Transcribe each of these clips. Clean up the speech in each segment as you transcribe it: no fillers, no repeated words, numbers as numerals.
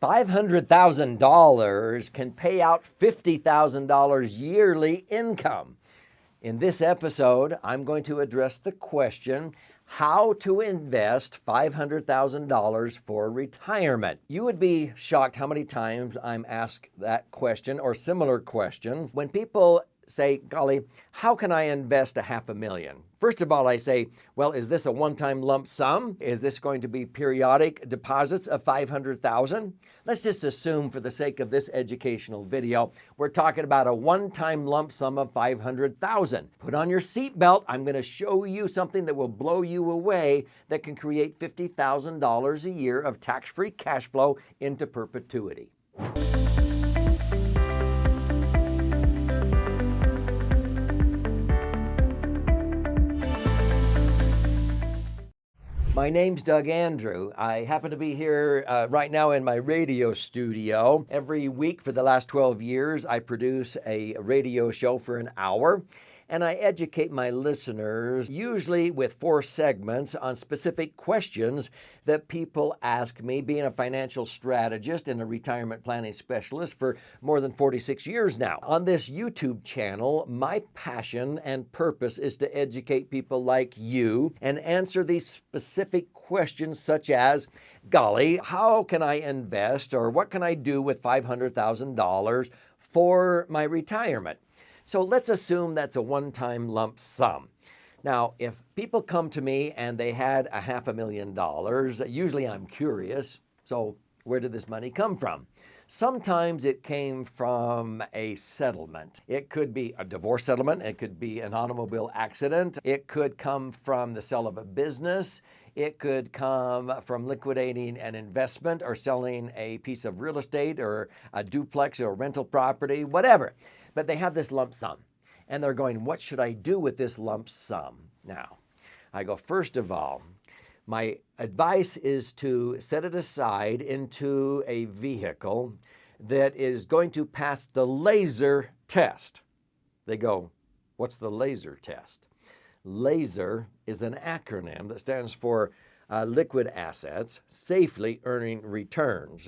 $500,000 can pay out $50,000 yearly income. In this episode, I'm going to address the question, how to invest $500,000 for retirement. You would be shocked how many times I'm asked that question or similar questions when people say, golly, how can I invest $500,000? First of all, I say, well, is this a one-time lump sum? Is this going to be periodic deposits of $500,000? Let's just assume for the sake of this educational video, we're talking about a one-time lump sum of $500,000. Put on your seatbelt. I'm going to show you something that will blow you away that can create $50,000 a year of tax-free cash flow into perpetuity. My name's Doug Andrew. I happen to be here right now in my radio studio. Every week for the last 12 years, I produce a radio show for an hour, and I educate my listeners, usually with 4 segments on specific questions that people ask me, being a financial strategist and a retirement planning specialist for more than 46 years now. On this YouTube channel, my passion and purpose is to educate people like you and answer these specific questions such as, golly, how can I invest or what can I do with $500,000 for my retirement? So let's assume that's a one-time lump sum. Now, if people come to me and they had $500,000, usually I'm curious, so where did this money come from? Sometimes it came from a settlement. It could be a divorce settlement. It could be an automobile accident. It could come from the sale of a business. It could come from liquidating an investment or selling a piece of real estate or a duplex or rental property, whatever. But they have this lump sum, and they're going, what should I do with this lump sum? Now, I go, first of all, my advice is to set it aside into a vehicle that is going to pass the laser test. They go, what's the laser test? LASER is an acronym that stands for liquid assets, safely earning returns.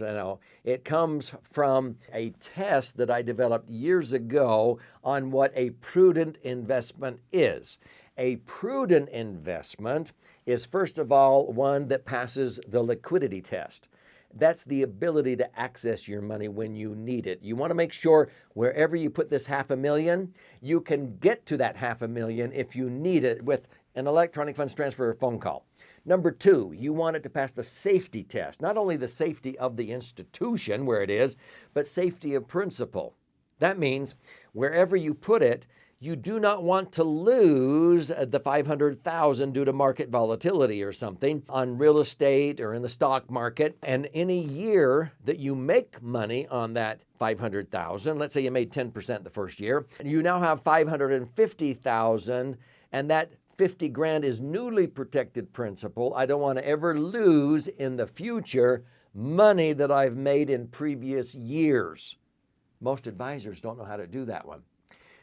It comes from a test that I developed years ago on what a prudent investment is. A prudent investment is, first of all, one that passes the liquidity test. That's the ability to access your money when you need it. You want to make sure wherever you put this $500,000, you can get to that $500,000 if you need it with an electronic funds transfer or phone call. Number 2, you want it to pass the safety test, not only the safety of the institution where it is, but safety of principle. That means wherever you put it, you do not want to lose the $500,000 due to market volatility or something on real estate or in the stock market. And any year that you make money on that $500,000, let's say you made 10% the first year, and you now have $550,000, and that 50 grand is newly protected principal. I don't want to ever lose in the future money that I've made in previous years. Most advisors don't know how to do that one.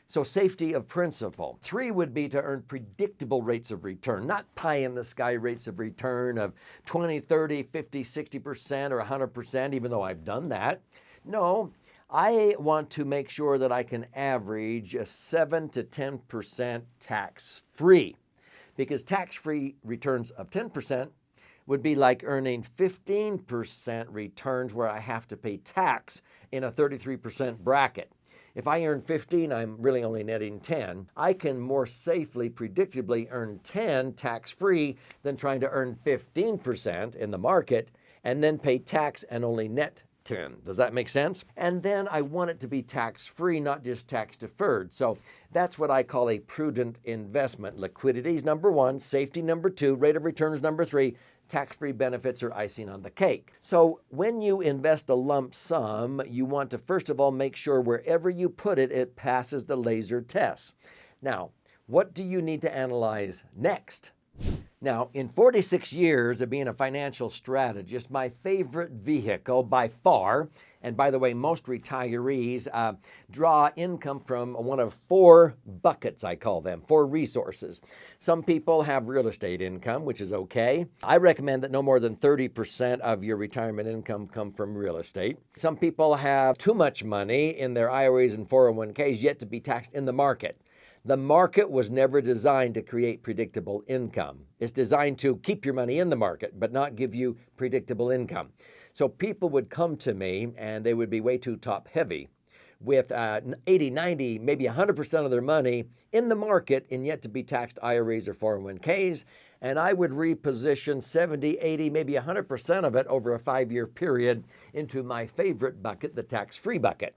So safety of principal. 3 would be to earn predictable rates of return, not pie-in-the-sky rates of return of 20, 30, 50, 60% or 100%, even though I've done that. No, I want to make sure that I can average a 7 to 10% tax-free, because tax-free returns of 10% would be like earning 15% returns where I have to pay tax in a 33% bracket. If I earn 15, I'm really only netting 10. I can more safely, predictably earn 10 tax-free than trying to earn 15% in the market and then pay tax and only net 10. Does that make sense? And then I want it to be tax-free, not just tax-deferred. So that's what I call a prudent investment. Liquidity is number 1, safety number 2, rate of return is number 3, tax-free benefits are icing on the cake. So when you invest a lump sum, you want to first of all make sure wherever you put it, it passes the laser test. Now, what do you need to analyze next? Now, in 46 years of being a financial strategist, my favorite vehicle by far, and by the way, most retirees draw income from one of four buckets, I call them, four resources. Some people have real estate income, which is okay. I recommend that no more than 30% of your retirement income come from real estate. Some people have too much money in their IRAs and 401ks yet to be taxed in the market. The market was never designed to create predictable income. It's designed to keep your money in the market, but not give you predictable income. So people would come to me and they would be way too top heavy with 80, 90, maybe 100% of their money in the market in yet to be taxed IRAs or 401ks. And I would reposition 70, 80, maybe 100% of it over a 5-year period into my favorite bucket, the tax-free bucket.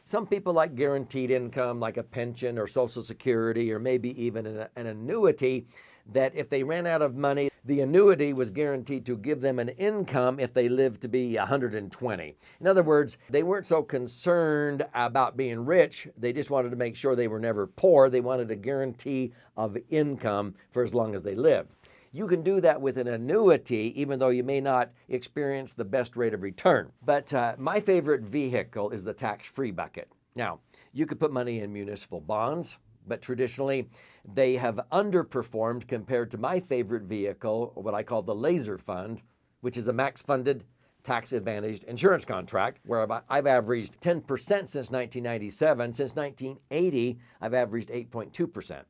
Some people like guaranteed income, like a pension or Social Security, or maybe even an annuity, that if they ran out of money, the annuity was guaranteed to give them an income if they lived to be 120. In other words, they weren't so concerned about being rich. They just wanted to make sure they were never poor. They wanted a guarantee of income for as long as they lived. You can do that with an annuity, even though you may not experience the best rate of return. But my favorite vehicle is the tax-free bucket. Now, you could put money in municipal bonds, but traditionally they have underperformed compared to my favorite vehicle, what I call the laser fund, which is a max-funded, tax-advantaged insurance contract, where I've averaged 10% since 1997. Since 1980, I've averaged 8.2%.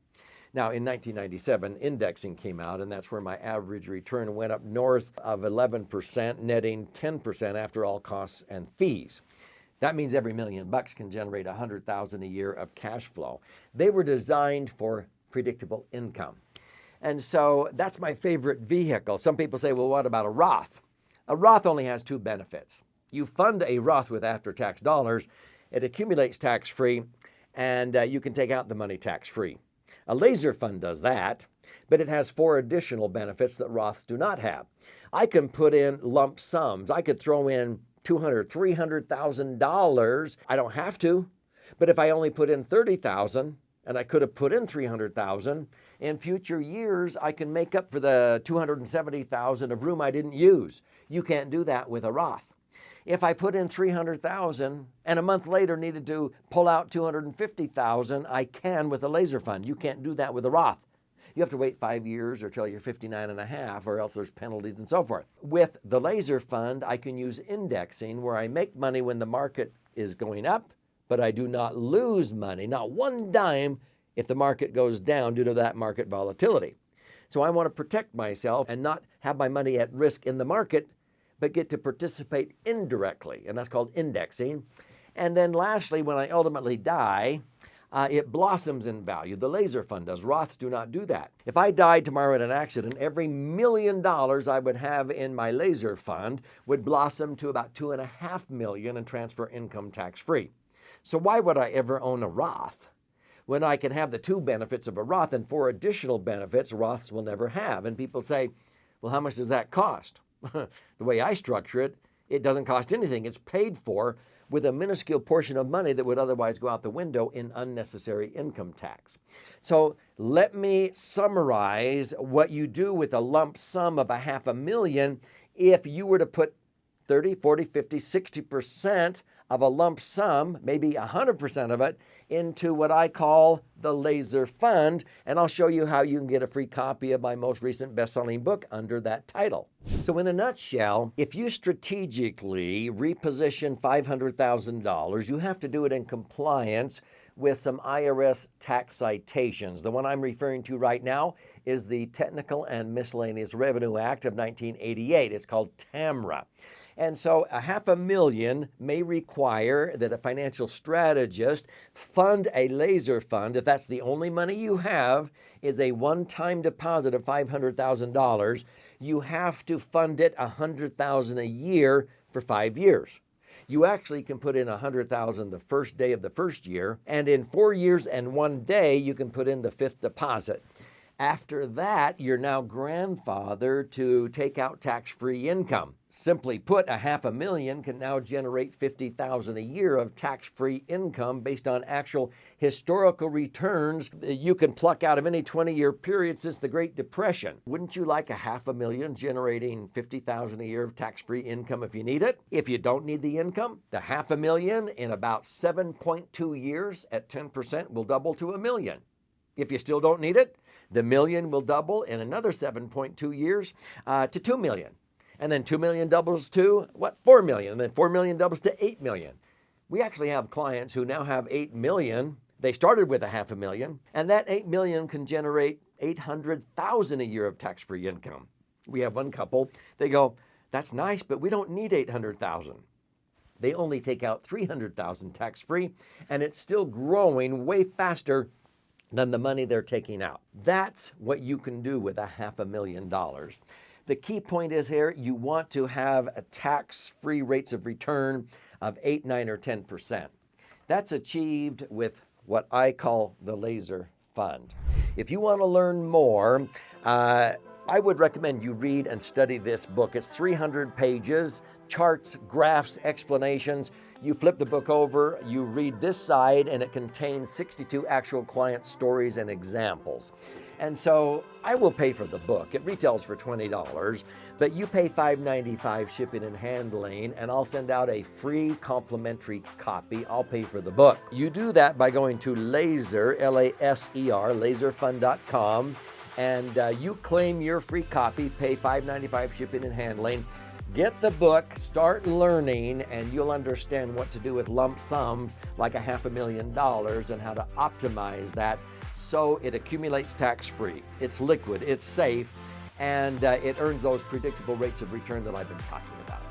Now, in 1997, indexing came out, and that's where my average return went up north of 11%, netting 10% after all costs and fees. That means every $1 million can generate $100,000 a year of cash flow. They were designed for predictable income. And so that's my favorite vehicle. Some people say, well, what about a Roth? A Roth only has two benefits. You fund a Roth with after-tax dollars, it accumulates tax-free, and you can take out the money tax-free. A laser fund does that, but it has four additional benefits that Roths do not have. I can put in lump sums. I could throw in $200,000, $300,000. I don't have to, but if I only put in $30,000, and I could have put in $300,000, in future years, I can make up for the $270,000 of room I didn't use. You can't do that with a Roth. If I put in $300,000 and a month later needed to pull out $250,000, I can with a laser fund. You can't do that with a Roth. You have to wait 5 years or till you're 59 and a half, or else there's penalties and so forth. With the laser fund, I can use indexing where I make money when the market is going up, but I do not lose money, not one dime, if the market goes down due to that market volatility. So I want to protect myself and not have my money at risk in the market, but get to participate indirectly, and that's called indexing. And then lastly, when I ultimately die, it blossoms in value. The laser fund does. Roths do not do that. If I died tomorrow in an accident, every $1 million I would have in my laser fund would blossom to about $2.5 million and transfer income tax-free. So why would I ever own a Roth when I can have the two benefits of a Roth and four additional benefits Roths will never have? And people say, well, how much does that cost? The way I structure it, it doesn't cost anything. It's paid for with a minuscule portion of money that would otherwise go out the window in unnecessary income tax. So let me summarize what you do with a lump sum of $500,000 if you were to put 30, 40, 50, 60% of a lump sum, maybe 100% of it, into what I call the laser fund. And I'll show you how you can get a free copy of my most recent best-selling book under that title. So in a nutshell, if you strategically reposition $500,000, you have to do it in compliance with some IRS tax citations. The one I'm referring to right now is the Technical and Miscellaneous Revenue Act of 1988. It's called TAMRA. And so $500,000 may require that a financial strategist fund a laser fund. If that's the only money you have is a one-time deposit of $500,000, you have to fund it $100,000 a year for 5 years. You actually can put in $100,000 the first day of the first year, and in 4 years and 1 day, you can put in the fifth deposit. After that, you're now grandfathered to take out tax-free income. Simply put, $500,000 can now generate $50,000 a year of tax-free income based on actual historical returns that you can pluck out of any 20-year period since the Great Depression. Wouldn't you like $500,000 generating $50,000 a year of tax-free income if you need it? If you don't need the income, the $500,000 in about 7.2 years at 10% will double to $1 million. If you still don't need it, the $1 million will double in another 7.2 years to $2 million. And then $2 million doubles to $4 million. And then $4 million doubles to $8 million. We actually have clients who now have $8 million. They started with $500,000, and that $8 million can generate $800,000 a year of tax-free income. We have one couple, they go, that's nice, but we don't need $800,000. They only take out $300,000 tax-free, and it's still growing way faster than the money they're taking out. That's what you can do with $500,000. The key point is here, you want to have a tax-free rates of return of 8, 9, or 10%. That's achieved with what I call the laser fund. If you want to learn more, I would recommend you read and study this book. It's 300 pages, charts, graphs, explanations. You flip the book over, you read this side, and it contains 62 actual client stories and examples. And so I will pay for the book. It retails for $20, but you pay $5.95 shipping and handling, and I'll send out a free complimentary copy. I'll pay for the book. You do that by going to Laser, L-A-S-E-R, laserfund.com, and you claim your free copy, pay $5.95 shipping and handling. Get the book, start learning, and you'll understand what to do with lump sums like $500,000 and how to optimize that so it accumulates tax-free. It's liquid, it's safe, and it earns those predictable rates of return that I've been talking about.